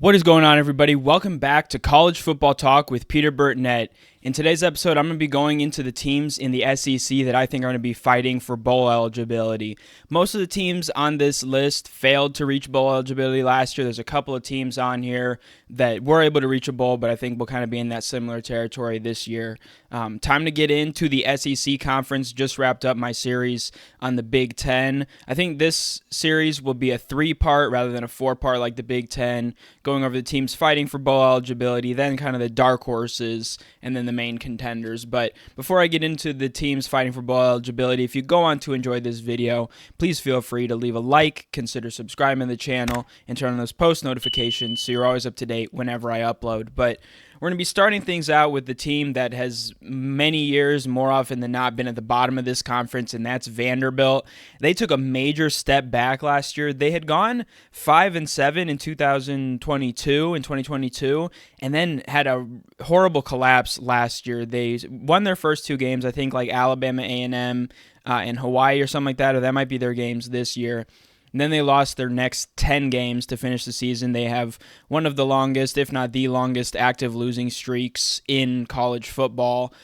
What is going on, everybody? Welcome back to College Football Talk with Peter Burtonette. In today's episode, I'm going to be going into the teams in the SEC that I think are going to be fighting for bowl eligibility. Most of the teams on this list failed to reach bowl eligibility last year. There's a couple of teams on here that were able to reach a bowl, but I think will kind of be in that similar territory this year. Time to get into the SEC conference. Just wrapped up my series on the Big Ten. I think this series will be a 3-part rather than a 4-part like the Big Ten, going over the teams fighting for bowl eligibility, then kind of the dark horses, and then the main contenders. But before I get into the teams fighting for bowl eligibility, if you go on to enjoy this video, please feel free to leave a like, consider subscribing to the channel, and turn on those post notifications so you're always up to date whenever I upload. But we're going to be starting things out with the team that has many years, more often than not, been at the bottom of this conference, and that's Vanderbilt. They took a major step back last year. They had gone 5-7 in 2022, and then had a horrible collapse last year. They won their first 2 games, I think, like Alabama A&M and Hawaii or something like that, or that might be their games this year. And then they lost their next 10 games to finish the season. They have one of the longest, if not the longest, active losing streaks in college football.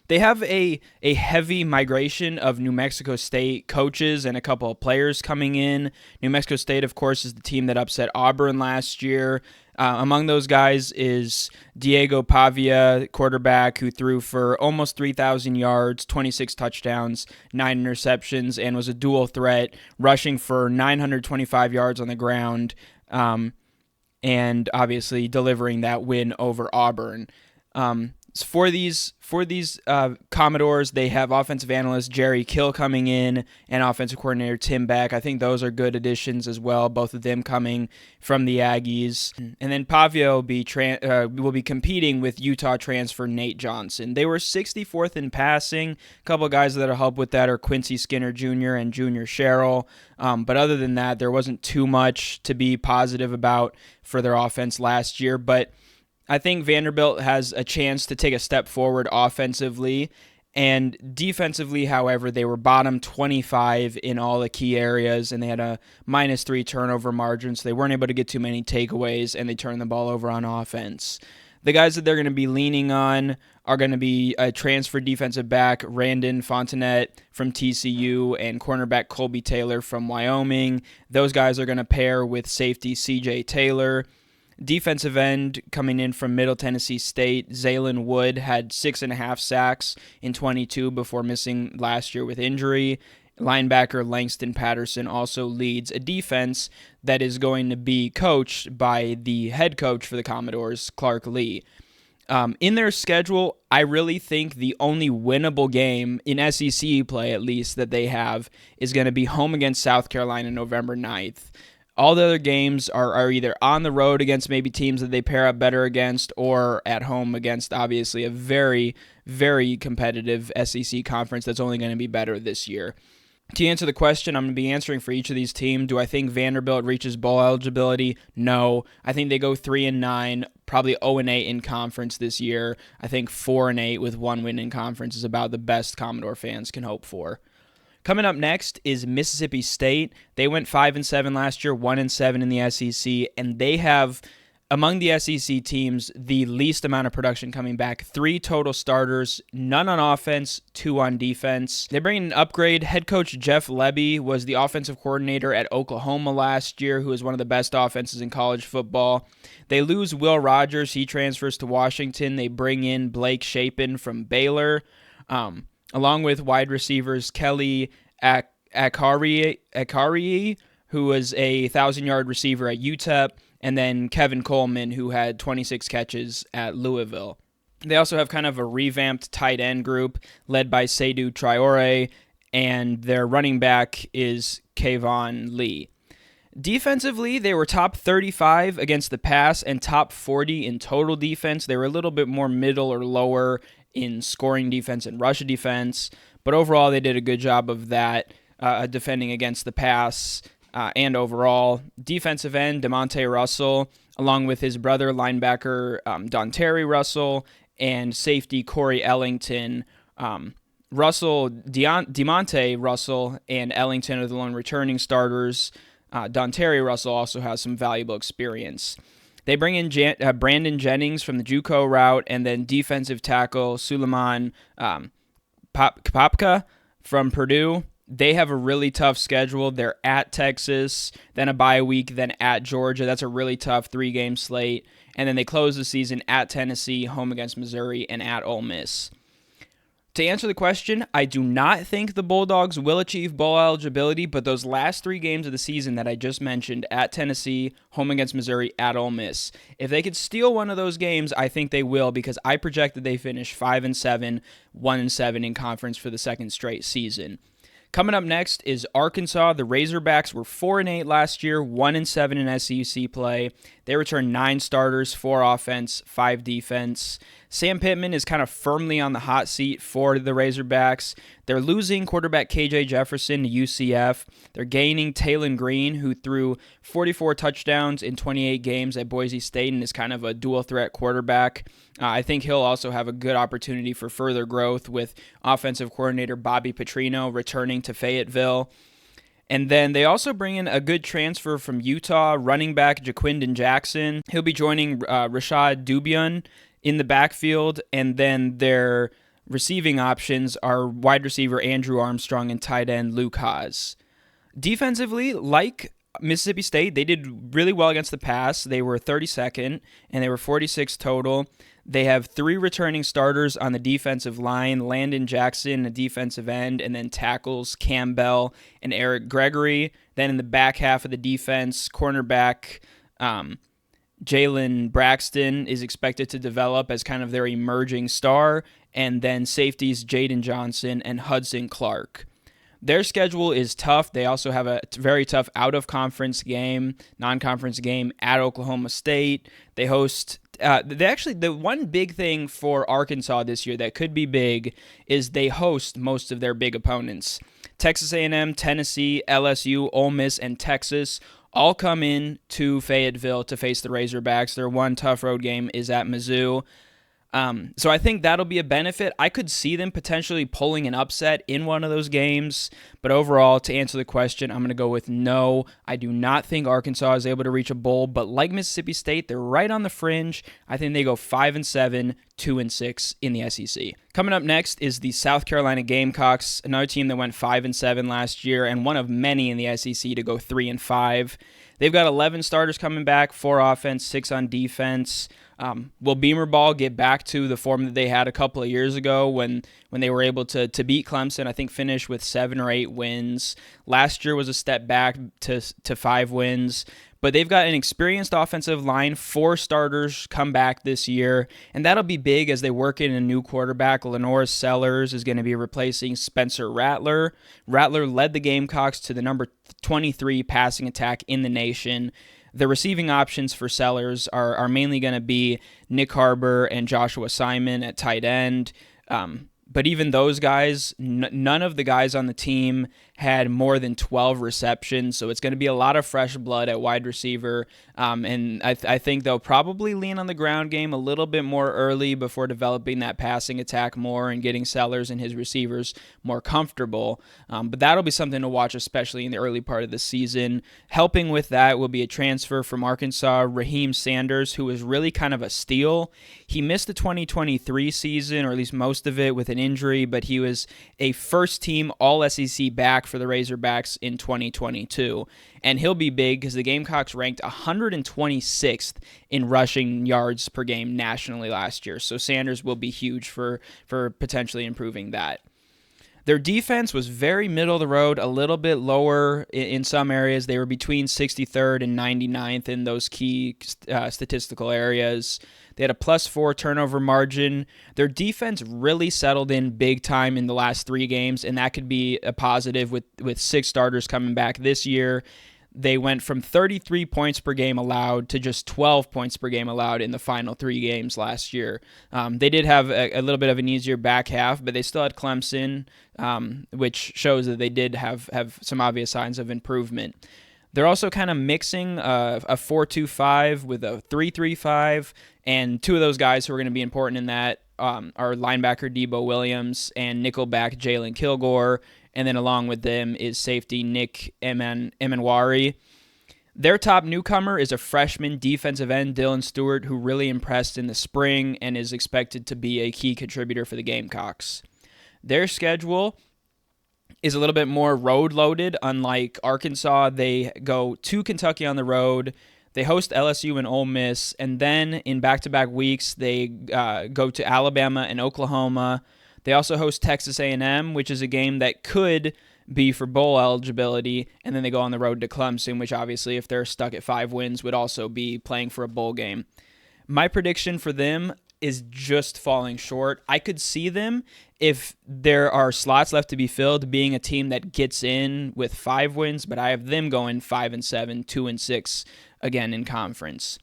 They have a heavy migration of New Mexico State coaches and a couple of players coming in. New Mexico State, of course, is the team that upset Auburn last year. Among those guys is Diego Pavia, quarterback, who threw for almost 3,000 yards, 26 touchdowns, 9 interceptions, and was a dual threat, rushing for 925 yards on the ground, and obviously delivering that win over Auburn. For these Commodores, they have offensive analyst Jerry Kill coming in and offensive coordinator Tim Beck. I think those are good additions as well, both of them coming from the Aggies. And then Pavia will be competing with Utah transfer Nate Johnson. They were 64th in passing. A couple of guys that'll help with that are Quincy Skinner Jr. and Junior Sherrill. But other than that, there wasn't too much to be positive about for their offense last year. But I think Vanderbilt has a chance to take a step forward offensively, and defensively, however, they were bottom 25 in all the key areas, and they had a -3 turnover margin, so they weren't able to get too many takeaways, and they turned the ball over on offense. The guys that they're going to be leaning on are going to be a transfer defensive back, Randon Fontenette from TCU, and cornerback Colby Taylor from Wyoming. Those guys are going to pair with safety CJ Taylor. Defensive end coming in from Middle Tennessee State, Zaylen Wood had 6.5 sacks in 22 before missing last year with injury. Linebacker Langston Patterson also leads a defense that is going to be coached by the head coach for the Commodores, Clark Lee. In their schedule, I really think the only winnable game in SEC play, at least, that they have is going to be home against South Carolina November 9th. All the other games are either on the road against maybe teams that they pair up better against, or at home against, obviously, a very, very competitive SEC conference that's only going to be better this year. To answer the question, I'm going to be answering for each of these teams. Do I think Vanderbilt reaches bowl eligibility? No. I think they go 3-9, probably 0-8 in conference this year. I think 4-8 with 1 win in conference is about the best Commodore fans can hope for. Coming up next is Mississippi State. They went 5-7 last year, 1-7 in the SEC, and they have, among the SEC teams, the least amount of production coming back. 3 total starters, none on offense, 2 on defense. They're bringing an upgrade. Head coach Jeff Lebby was the offensive coordinator at Oklahoma last year, who is one of the best offenses in college football. They lose Will Rogers. He transfers to Washington. They bring in Blake Shapen from Baylor. Along with wide receivers Kelly Akari, who was a 1,000-yard receiver at UTEP, and then Kevin Coleman, who had 26 catches at Louisville. They also have kind of a revamped tight end group led by Seydou Traore, and their running back is Kayvon Lee. Defensively, they were top 35 against the pass and top 40 in total defense. They were a little bit more middle or lower in scoring defense and rush defense, but overall they did a good job of that, defending against the pass and overall. Defensive end, DeMonte Russell, along with his brother linebacker Dontari Russell, and safety Corey Ellington. DeMonte Russell and Ellington are the lone returning starters. Dontari Russell also has some valuable experience. They bring in Brandon Jennings from the JUCO route, and then defensive tackle Suleiman Kopka from Purdue. They have a really tough schedule. They're at Texas, then a bye week, then at Georgia. That's a really tough 3-game slate. And then they close the season at Tennessee, home against Missouri, and at Ole Miss. To answer the question, I do not think the Bulldogs will achieve bowl eligibility, but those last 3 games of the season that I just mentioned, at Tennessee, home against Missouri, at Ole Miss, if they could steal one of those games, I think they will, because I project that they finish 5-7, 1-7 in conference for the second straight season. Coming up next is Arkansas. The Razorbacks were 4-8 last year, 1-7 in SEC play. They returned 9 starters, 4 offense, 5 defense. Sam Pittman is kind of firmly on the hot seat for the Razorbacks. They're losing quarterback KJ Jefferson to UCF. They're gaining Taylon Green, who threw 44 touchdowns in 28 games at Boise State and is kind of a dual-threat quarterback. I think he'll also have a good opportunity for further growth with offensive coordinator Bobby Petrino returning to Fayetteville. And then they also bring in a good transfer from Utah, running back Jaquindon Jackson. He'll be joining Rashad Dubion in the backfield, and then their receiving options are wide receiver Andrew Armstrong and tight end Luke Haas. Defensively, like Mississippi State, they did really well against the pass. They were 32nd, and they were 46 total. They have 3 returning starters on the defensive line, Landon Jackson, a defensive end, and then tackles Campbell and Eric Gregory. Then in the back half of the defense, cornerback Jalen Braxton is expected to develop as kind of their emerging star, and then safeties Jaden Johnson and Hudson Clark. Their schedule is tough. They also have a very tough out-of-conference game, non-conference game at Oklahoma State. They host the one big thing for Arkansas this year that could be big is they host most of their big opponents. Texas A&M, Tennessee, LSU, Ole Miss, and Texas all come in to Fayetteville to face the Razorbacks. Their one tough road game is at Mizzou. So I think that'll be a benefit. I could see them potentially pulling an upset in one of those games, but overall, to answer the question, I'm going to go with no. I do not think Arkansas is able to reach a bowl, but like Mississippi State, they're right on the fringe. I think they go 5-7, 2-6 in the SEC. Coming up next is the South Carolina Gamecocks, another team that went 5-7 last year and one of many in the SEC to go 3-5. They've got 11 starters coming back, 4 offense, 6 on defense. Will Beamer Ball get back to the form that they had a couple of years ago when they were able to beat Clemson, I think finish with 7 or 8 wins. Last year was a step back to 5 wins. But they've got an experienced offensive line, 4 starters come back this year, and that'll be big as they work in a new quarterback. Lenore Sellers is going to be replacing Spencer Rattler. Rattler led the Gamecocks to the number 23 passing attack in the nation. The receiving options for Sellers are mainly going to be Nick Harbor and Joshua Simon at tight end. But even those guys, none of the guys on the team had more than 12 receptions, so it's going to be a lot of fresh blood at wide receiver. And I think they'll probably lean on the ground game a little bit more early before developing that passing attack more and getting Sellers and his receivers more comfortable. But that'll be something to watch, especially in the early part of the season. Helping with that will be a transfer from Arkansas, Raheem Sanders, who was really kind of a steal. He missed the 2023 season, or at least most of it, with an injury, but he was a first-team All-SEC back for the Razorbacks in 2022. And he'll be big because the Gamecocks ranked 126th in rushing yards per game nationally last year. So Sanders will be huge for potentially improving that. Their defense was very middle of the road, a little bit lower in some areas. They were between 63rd and 99th in those key statistical areas. They had a +4 turnover margin. Their defense really settled in big time in the last 3 games, and that could be a positive with 6 starters coming back this year. They went from 33 points per game allowed to just 12 points per game allowed in the final 3 games last year. They did have a little bit of an easier back half, but they still had Clemson, which shows that they did have some obvious signs of improvement. They're also kind of mixing a 4-2-5 with a 3-3-5, and 2 of those guys who are going to be important in that are linebacker Debo Williams and nickelback Jalen Kilgore, and then along with them is safety Nick Emanwari. Their top newcomer is a freshman defensive end, Dylan Stewart, who really impressed in the spring and is expected to be a key contributor for the Gamecocks. Their schedule is a little bit more road loaded. Unlike Arkansas, they go to Kentucky on the road. They host LSU and Ole Miss, and then in back-to-back weeks, they go to Alabama and Oklahoma. They also host Texas A&M, which is a game that could be for bowl eligibility, and then they go on the road to Clemson, which obviously, if they're stuck at 5 wins, would also be playing for a bowl game. My prediction for them is just falling short. I could see them, if there are slots left to be filled, being a team that gets in with 5 wins, but I have them going 5-7, 2-6 again in conference.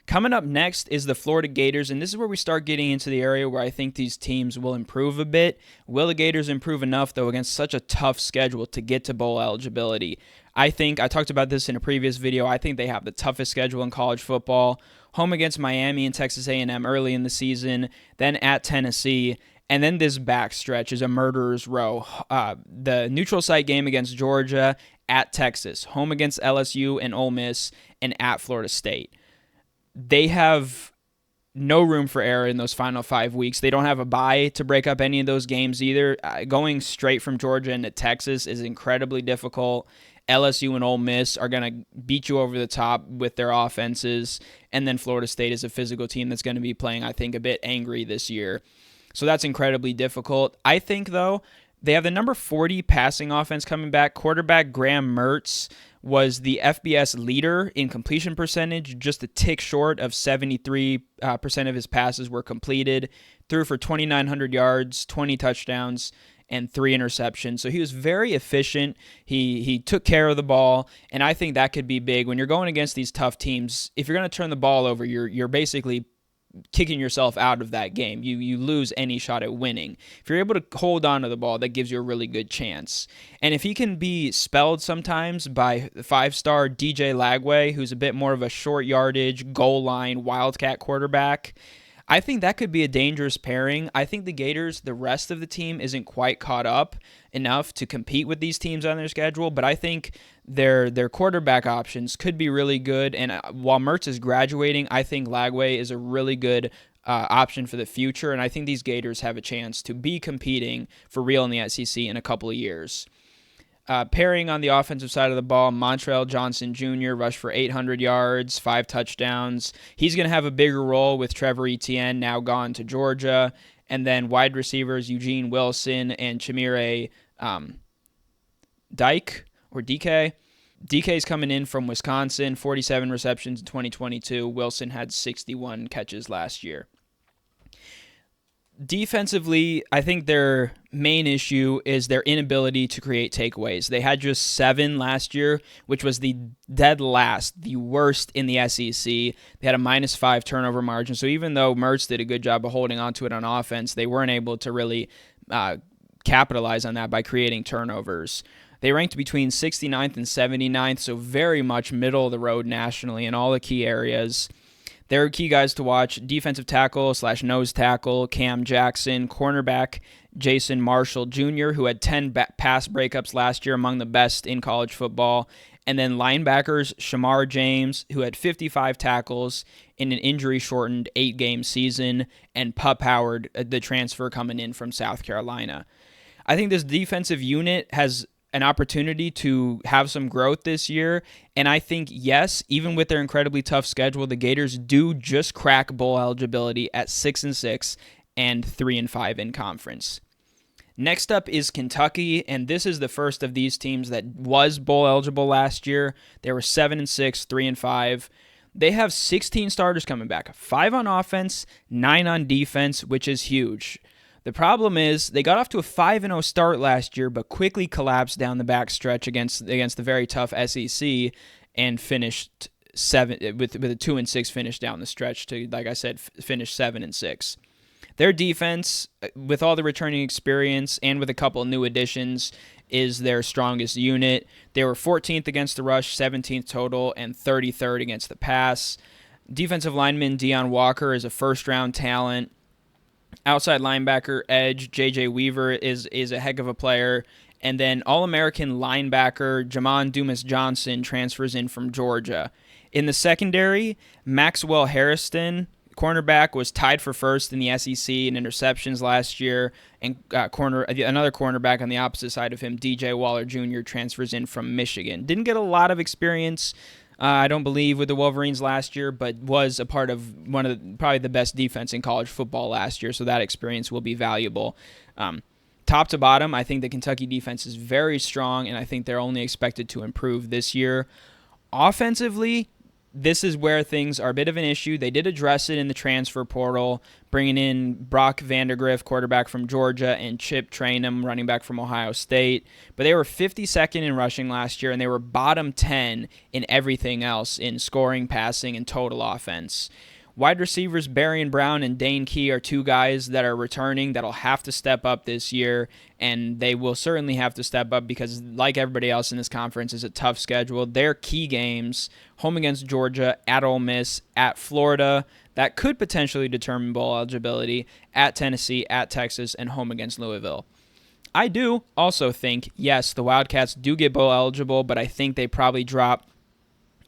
Coming up next is the Florida Gators, and this is where we start getting into the area where I think these teams will improve a bit. Will the Gators improve enough, though, against such a tough schedule to get to bowl eligibility? I talked about this in a previous video, I think they have the toughest schedule in college football. Home against Miami and Texas A&M early in the season, then at Tennessee, and then this backstretch is a murderer's row. The neutral site game against Georgia, at Texas, home against LSU and Ole Miss, and at Florida State. They have no room for error in those final 5 weeks. They don't have a bye to break up any of those games either. Going straight from Georgia into Texas is incredibly difficult. LSU and Ole Miss are going to beat you over the top with their offenses, and then Florida State is a physical team that's going to be playing, I think, a bit angry this year. So that's incredibly difficult. I think, though, they have the number 40 passing offense coming back. Quarterback Graham Mertz was the FBS leader in completion percentage, just a tick short of 73% of his passes were completed. Threw for 2,900 yards, 20 touchdowns, and 3 interceptions. So he was very efficient. He took care of the ball, and I think that could be big. When you're going against these tough teams, if you're going to turn the ball over, you're basically kicking yourself out of that game. You lose any shot at winning. If you're able to hold on to the ball, that gives you a really good chance. And if he can be spelled sometimes by the 5-star DJ Lagway, who's a bit more of a short yardage, goal line, wildcat quarterback, I think that could be a dangerous pairing. I think the Gators, the rest of the team, isn't quite caught up enough to compete with these teams on their schedule, but I think their quarterback options could be really good. And while Mertz is graduating, I think Lagway is a really good option for the future, and I think these Gators have a chance to be competing for real in the SEC in a couple of years. Pairing on the offensive side of the ball, Montrell Johnson Jr. rushed for 800 yards, 5 touchdowns. He's going to have a bigger role with Trevor Etienne now gone to Georgia. And then wide receivers Eugene Wilson and Chimere Dyke or DK. DK's coming in from Wisconsin, 47 receptions in 2022. Wilson had 61 catches last year. Defensively, I think their main issue is their inability to create takeaways. They had just 7 last year, which was the dead last, the worst in the SEC. They had a -5 turnover margin. So even though Mertz did a good job of holding onto it on offense, they weren't able to really capitalize on that by creating turnovers. They ranked between 69th and 79th, so very much middle of the road nationally in all the key areas. Their key guys to watch: defensive tackle / nose tackle Cam Jackson, cornerback Jason Marshall Jr., who had 10 pass breakups last year, among the best in college football, and then linebackers Shamar James, who had 55 tackles in an injury-shortened 8-game season, and Pup Howard, the transfer coming in from South Carolina. I think this defensive unit has an opportunity to have some growth this year, and I think, yes, even with their incredibly tough schedule, the Gators do just crack bowl eligibility at 6-6 and 3-5 in conference. Next up is Kentucky, and this is the first of these teams that was bowl eligible last year. They were 7-6, 3-5. They have 16 starters coming back, 5 on offense, 9 on defense, which is huge. The problem is they got off to a 5-0 start last year, but quickly collapsed down the backstretch against the very tough SEC and finished with a 2-6 finish down the stretch to, like I said, finish 7-6. Their defense, with all the returning experience and with a couple new additions, is their strongest unit. They were 14th against the rush, 17th total, and 33rd against the pass. Defensive lineman Deion Walker is a first-round talent. Outside linebacker edge J.J. Weaver is a heck of a player, And then All-American linebacker Jamon Dumas-Johnson transfers in from Georgia. In the secondary, Maxwell Harrison, cornerback, was tied for first in the SEC in interceptions last year, and another cornerback on the opposite side of him, DJ Waller Jr., transfers in from Michigan. Didn't get a lot of experience, I don't believe, with the Wolverines last year, but was a part of one of probably the best defense in college football last year, so that experience will be valuable. Top to bottom, I think the Kentucky defense is very strong, and I think they're only expected to improve this year. Offensively, this is where things are a bit of an issue. They did address it in the transfer portal, bringing in Brock Vandergrift, quarterback from Georgia, and Chip Trayanum, running back from Ohio State. But they were 52nd in rushing last year, and they were bottom 10 in everything else, in scoring, passing, and total offense. Wide receivers Barry Brown and Dane Key are two guys that are returning that'll have to step up this year, and they will certainly have to step up because, like everybody else in this conference, it's a tough schedule. Their key games: home against Georgia, at Ole Miss, at Florida, that could potentially determine bowl eligibility, at Tennessee, at Texas, and home against Louisville. I do also think, yes, the Wildcats do get bowl eligible, but I think they probably drop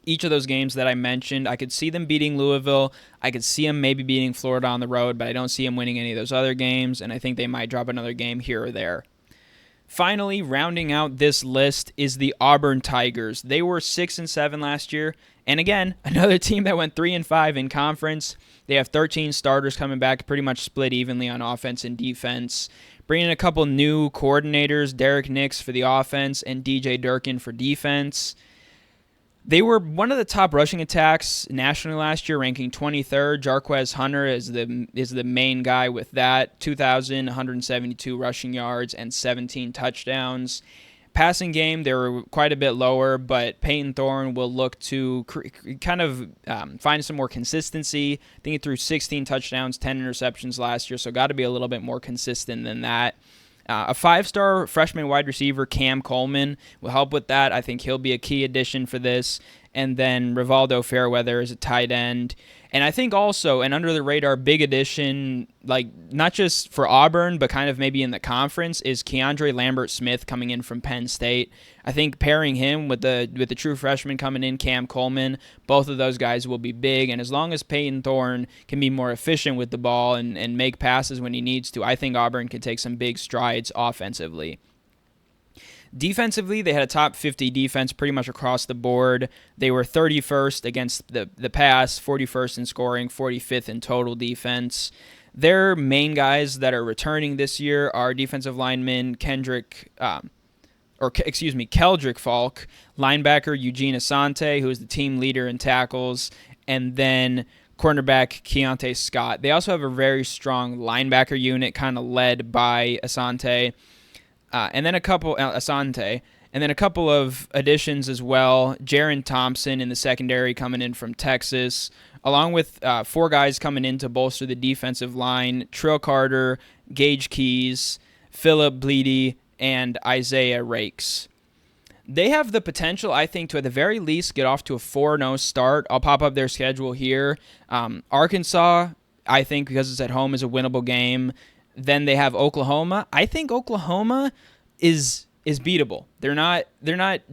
each of those games that I mentioned. I could see them beating Louisville. I could see them maybe beating Florida on the road, but I don't see them winning any of those other games, and I think they might drop another game here or there. Finally, rounding out this list is the Auburn Tigers. They were 6-7 last year, and again, another team that went 3-5 in conference. They have 13 starters coming back, pretty much split evenly on offense and defense. Bringing in a couple new coordinators, Derek Nix for the offense and DJ Durkin for defense. They were one of the top rushing attacks nationally last year, ranking 23rd. Jarquez Hunter is the main guy with that. 2,172 rushing yards and 17 touchdowns. Passing game, they were quite a bit lower, but Peyton Thorne will look to find some more consistency. I think he threw 16 touchdowns, 10 interceptions last year, so got to be a little bit more consistent than that. A 5-star freshman wide receiver, Cam Coleman, will help with that. I think he'll be a key addition for this. And then Rivaldo Fairweather is a tight end. And I think also an under-the-radar big addition, like not just for Auburn, but kind of maybe in the conference, is Keandre Lambert-Smith coming in from Penn State. I think pairing him with the true freshman coming in, Cam Coleman, both of those guys will be big. And as long as Peyton Thorne can be more efficient with the ball and make passes when he needs to, I think Auburn can take some big strides offensively. Defensively, they had a top 50 defense pretty much across the board. They were 31st against the pass, 41st in scoring, 45th in total defense. Their main guys that are returning this year are defensive lineman Keldrick Falk, linebacker Eugene Asante, who is the team leader in tackles, and then cornerback Keontae Scott. They also have a very strong linebacker unit kind of led by Asante. And then a couple of additions as well. Jaron Thompson in the secondary coming in from Texas, along with 4 guys coming in to bolster the defensive line: Trill Carter, Gage Keys, Philip Bleedy, and Isaiah Rakes. They have the potential, I think, to at the very least get off to a 4-0 start. I'll pop up their schedule here. Arkansas, I think, because it's at home, is a winnable game. Then they have Oklahoma. I think Oklahoma is beatable. They're not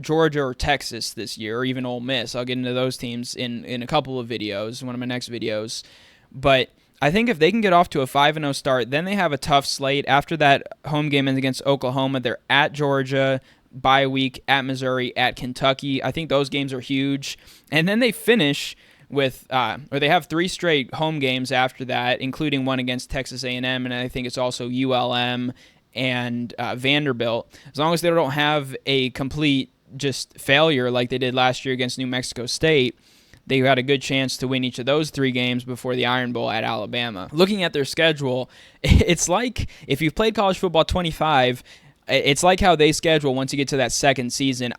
Georgia or Texas this year, or even Ole Miss. I'll get into those teams in a couple of videos, one of my next videos. But I think if they can get off to a 5-0 start, then they have a tough slate. After that home game against Oklahoma, they're at Georgia, bye week, at Missouri, at Kentucky. I think those games are huge. And then they finish with they have 3 straight home games after that, including one against Texas A&M, and I think it's also ULM and Vanderbilt. As long as they don't have a complete just failure like they did last year against New Mexico State, they got a good chance to win each of those 3 games before the Iron Bowl at Alabama. Looking at their schedule, it's like if you've played college football 25, it's like how they schedule once you get to that second season.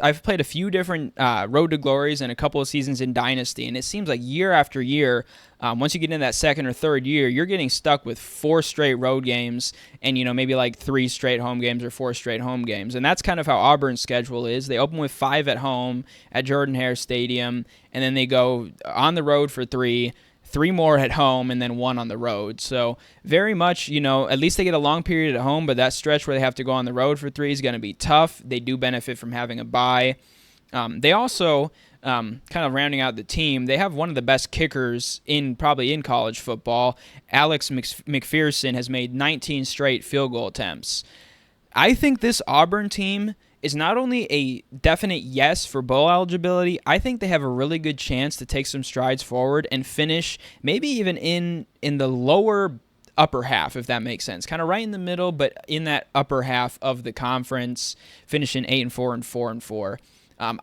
I've played a few different Road to Glories and a couple of seasons in Dynasty, and it seems like year after year, once you get in that second or third year, you're getting stuck with 4 straight road games and maybe like 3 straight home games or 4 straight home games. And that's kind of how Auburn's schedule is. They open with 5 at home at Jordan-Hare Stadium, and then they go on the road for 3, 3 more at home, and then 1 on the road. So very much, at least they get a long period at home, but that stretch where they have to go on the road for 3 is going to be tough. They do benefit from having a bye. They also, kind of rounding out the team, they have one of the best kickers probably in college football. Alex McPherson has made 19 straight field goal attempts. I think this Auburn team is not only a definite yes for bowl eligibility, I think they have a really good chance to take some strides forward and finish maybe even in the lower upper half, if that makes sense. Kind of right in the middle, but in that upper half of the conference, finishing 8-4 and 4-4.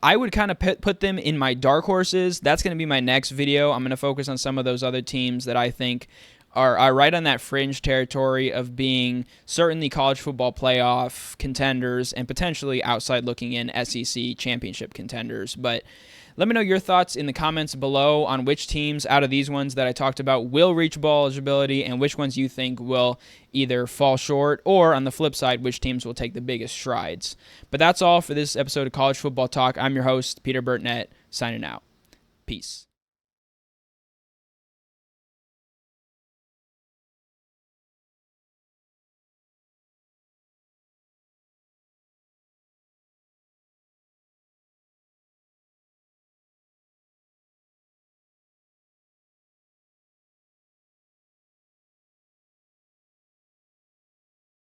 I would kind of put them in my dark horses. That's going to be my next video. I'm going to focus on some of those other teams that I think are right on that fringe territory of being certainly college football playoff contenders and potentially outside looking in SEC championship contenders. But let me know your thoughts in the comments below on which teams out of these ones that I talked about will reach bowl eligibility and which ones you think will either fall short, or on the flip side, which teams will take the biggest strides. But that's all for this episode of College Football Talk. I'm your host, Peter Burtnett, signing out. Peace.